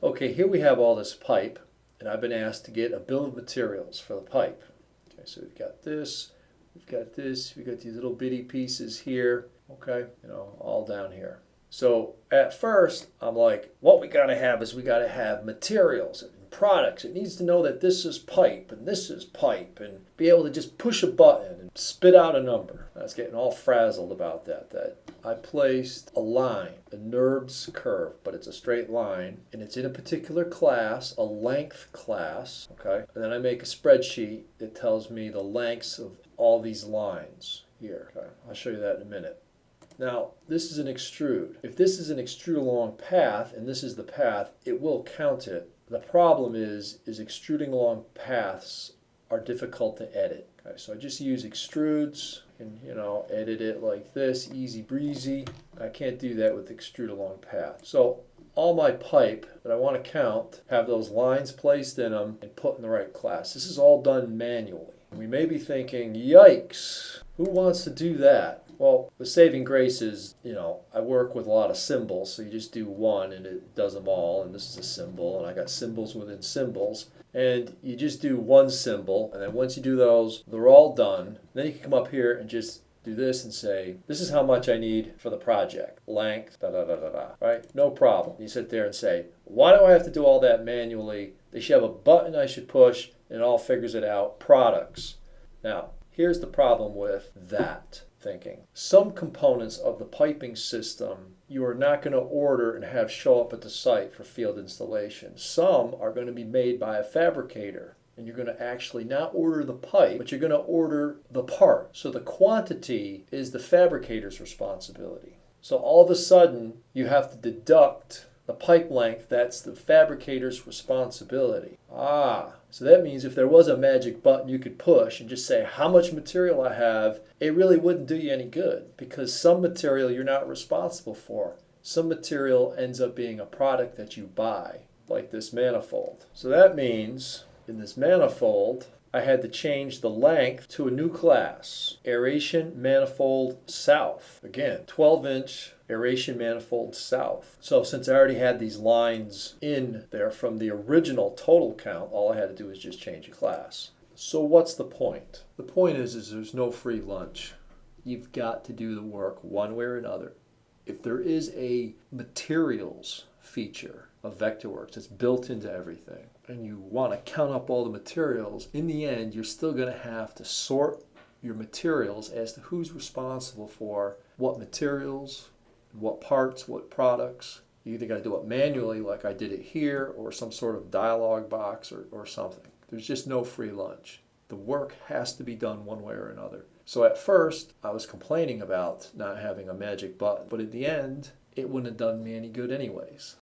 Okay, here we have all this pipe, and I've been asked to get a bill of materials for the pipe. Okay, so we've got this, we've got this, we've got these little bitty pieces here, okay, all down here. So at first, I'm like, what we gotta have is we gotta have materials and products. It needs to know that this is pipe and this is pipe and be able to just push a button and spit out a number. I was getting all frazzled about that I placed a line, a NURBS curve, but it's a straight line, and it's in a particular class, a length class, okay? And then I make a spreadsheet that tells me the lengths of all these lines here. Okay? I'll show you that in a minute. Now, this is an extrude. If this is an extrude along path, and this is the path, it will count it. The problem is extruding along paths are difficult to edit. Okay, so I just use extrudes and edit it like this, easy breezy. I can't do that with extrude along path. So all my pipe that I want to count have those lines placed in them and put in the right class. This is all done manually. We may be thinking, yikes, who wants to do that? Well, the saving grace is, I work with a lot of symbols, so you just do one and it does them all, and this is a symbol, and I got symbols within symbols. And you just do one symbol, and then once you do those, they're all done. Then you can come up here and just do this and say, this is how much I need for the project. Length, da-da-da-da-da, right? No problem. You sit there and say, why do I have to do all that manually? They should have a button I should push, and it all figures it out. Products. Now, here's the problem with that thinking. Some components of the piping system you are not going to order and have show up at the site for field installation. Some are going to be made by a fabricator, and you're going to actually not order the pipe, but you're going to order the part. So the quantity is the fabricator's responsibility. So all of a sudden you have to deduct the pipe length. That's the fabricator's responsibility. So that means if there was a magic button you could push and just say how much material I have, it really wouldn't do you any good, because some material you're not responsible for. Some material ends up being a product that you buy, like this manifold. So that means in this manifold, I had to change the length to a new class, aeration manifold south. Again, 12-inch aeration manifold south. So since I already had these lines in there from the original total count, all I had to do was just change a class. So what's the point? The point is there's no free lunch. You've got to do the work one way or another. If there is a materials feature of Vectorworks that's built into everything, and you want to count up all the materials, in the end, you're still going to have to sort your materials as to who's responsible for what materials, what parts, what products. You either got to do it manually like I did it here, or some sort of dialog box or something. There's just no free lunch. The work has to be done one way or another. So at first, I was complaining about not having a magic button, but at the end, it wouldn't have done me any good anyways.